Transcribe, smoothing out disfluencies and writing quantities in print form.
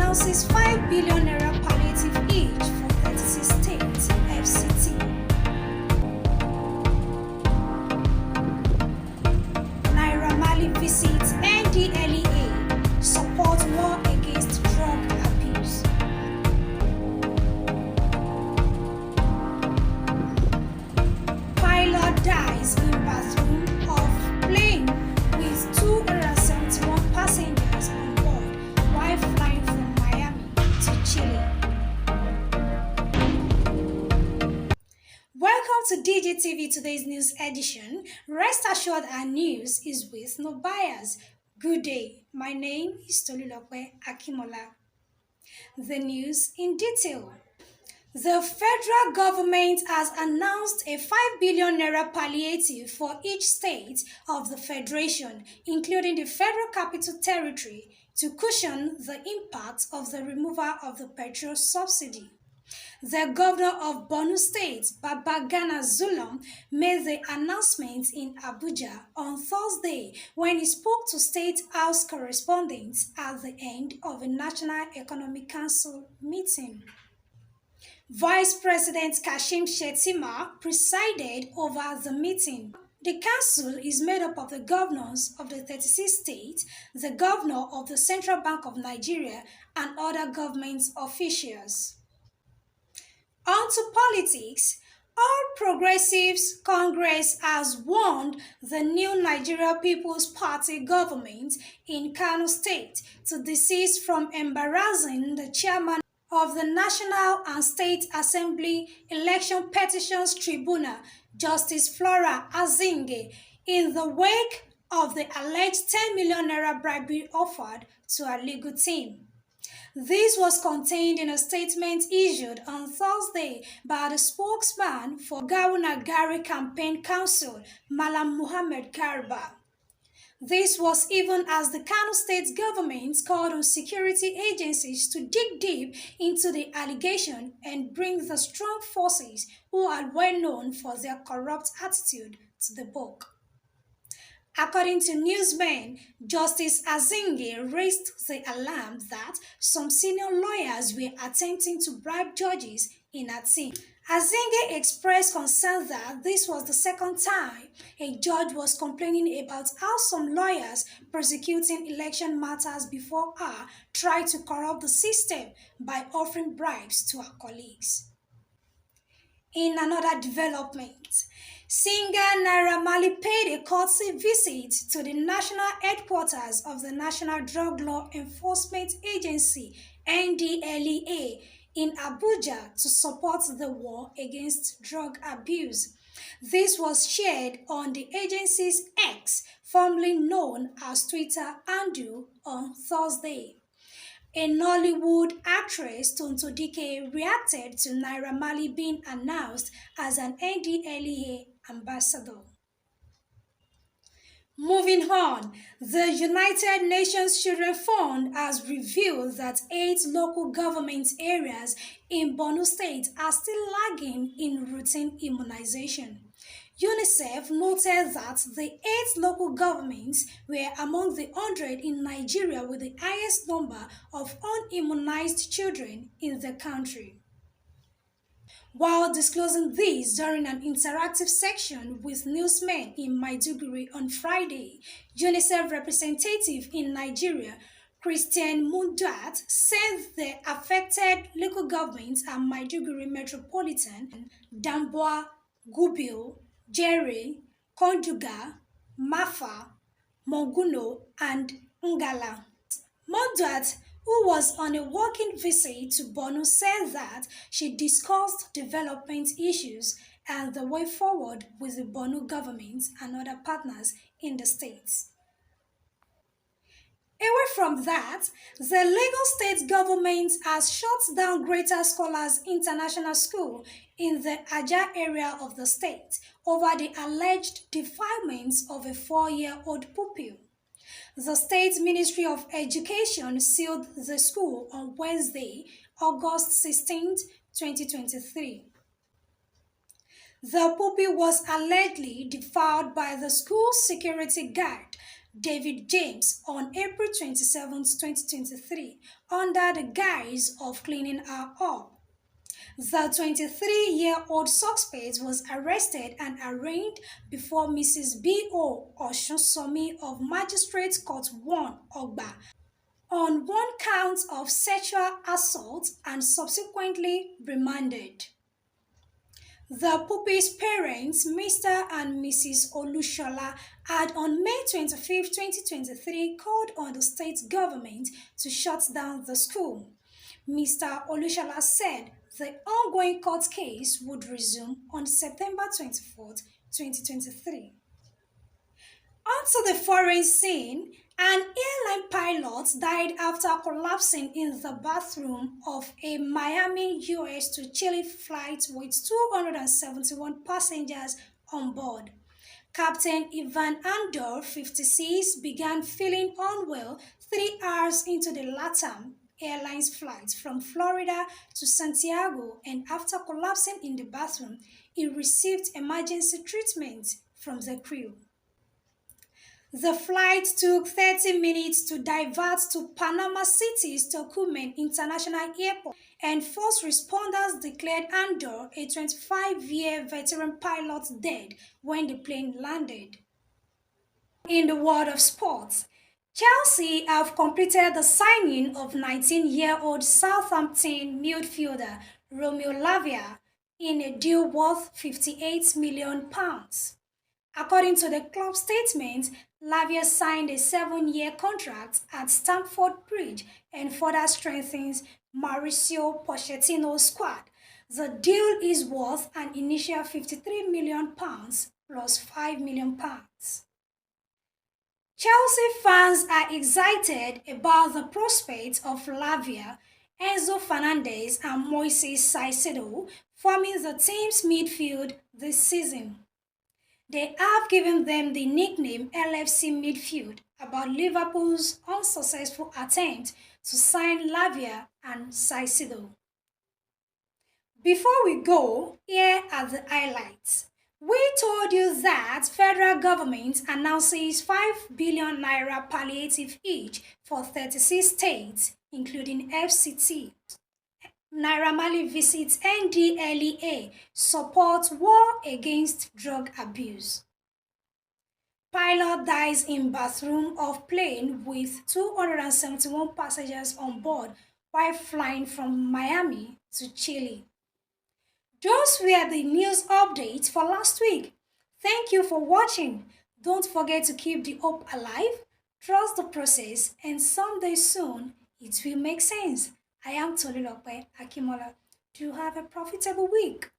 announces 5 billion naira palliative each for 36 states FCT. Naira Marley visits NDLEA, support war against drug abuse. Pilot dies in bathroom of plane with 271 passengers on board while flying from Miami to Chile. Welcome to DJTV Today's News Edition. Rest assured our news is with no bias. Good day. My name is Tolulope Akimola. The news in detail. The federal government has announced a 5 billion naira palliative for each state of the federation, including the Federal Capital Territory, to cushion the impact of the removal of the petrol subsidy. The governor of Borno State, Babagana Zulum, made the announcement in Abuja on Thursday when he spoke to State House correspondents at the end of a National Economic Council meeting. Vice President Kashim Shettima presided over the meeting. The council is made up of the governors of the 36 states, the governor of the Central Bank of Nigeria, and other government officials. On to politics. All Progressives Congress has warned the new Nigeria People's Party government in Kano State to desist from embarrassing the chairman of the National and State Assembly Election Petitions Tribunal, Justice Flora Azinge, in the wake of the alleged 10 million naira bribery offered to a legal team. This was contained in a statement issued on Thursday by the spokesman for Gawuna Gari Campaign Council, Malam Muhammad Garba. This was even as the Kano State government called on security agencies to dig deep into the allegation and bring the strong forces who are well known for their corrupt attitude to the book. According to newsmen, Justice Azinge raised the alarm that some senior lawyers were attempting to bribe judges in a team. Azinge expressed concern that this was the second time a judge was complaining about how some lawyers prosecuting election matters before her tried to corrupt the system by offering bribes to her colleagues. In another development, singer Naira Marley paid a courtesy visit to the national headquarters of the National Drug Law Enforcement Agency, NDLEA, in Abuja to support the war against drug abuse. This was shared on the agency's X, formerly known as Twitter handle, on Thursday. A Nollywood actress, Tonto Dike, reacted to Naira Marley being announced as an NDLEA ambassador. Moving on, the United Nations Children's Fund has revealed that 8 local government areas in Borno State are still lagging in routine immunization. UNICEF noted that the 8 local governments were among the 100 in Nigeria with the highest number of unimmunized children in the country. While disclosing this during an interactive section with newsmen in Maiduguri on Friday, UNICEF representative in Nigeria, Christian Mundat, said the affected local governments are Maiduguri Metropolitan, Damboa, Gubil, Jere, Konduga, Mafa, Monguno, and Ngala. Mundat, who was on a working visit to Borno, said that she discussed development issues and the way forward with the Borno government and other partners in the states. Away from that, the Lagos state government has shut down Greater Scholars International School in the Ajah area of the state over the alleged defilements of a 4-year-old pupil. The State Ministry of Education sealed the school on Wednesday, August 16, 2023. The pupil was allegedly defiled by the school security guard David James on April 27, 2023, under the guise of cleaning her up. The 23-year-old suspect was arrested and arraigned before Mrs. B.O. Oshosomi of Magistrates Court 1, Ogba, on one count of sexual assault and subsequently remanded. The pupil's parents, Mr. and Mrs. Olushola, had on May 25, 2023, called on the state government to shut down the school. Mr. Olushola said the ongoing court case would resume on September 24, 2023. Onto the foreign scene, an airline pilot died after collapsing in the bathroom of a Miami, US to Chile flight with 271 passengers on board. Captain Ivan Andor, 56, began feeling unwell 3 hours into the LATAM Airlines flight from Florida to Santiago, and after collapsing in the bathroom, he received emergency treatment from the crew. The flight took 30 minutes to divert to Panama City's Tocumen International Airport, and first responders declared Andor, a 25-year veteran pilot, dead when the plane landed. In the world of sports, Chelsea have completed the signing of 19-year-old Southampton midfielder Romeo Lavia in a deal worth £58 million. According to the club statement, Lavia signed a 7-year contract at Stamford Bridge and further strengthens Mauricio Pochettino's squad. The deal is worth an initial £53 million plus £5 million. Chelsea fans are excited about the prospect of Lavia, Enzo Fernandez, and Moises Caicedo forming the team's midfield this season. They have given them the nickname LFC midfield about Liverpool's unsuccessful attempt to sign Lavia and Caicedo. Before we go, here are the highlights. We told you that federal government announces 5 billion naira palliative each for 36 states, including FCT. Naira Marley visits NDLEA, supports war against drug abuse. Pilot dies in bathroom of plane with 271 passengers on board while flying from Miami to Chile. Those were the news updates for last week. Thank you for watching. Don't forget to keep the hope alive, trust the process, and someday soon it will make sense. I am Tolulope Akimola. Do have a profitable week.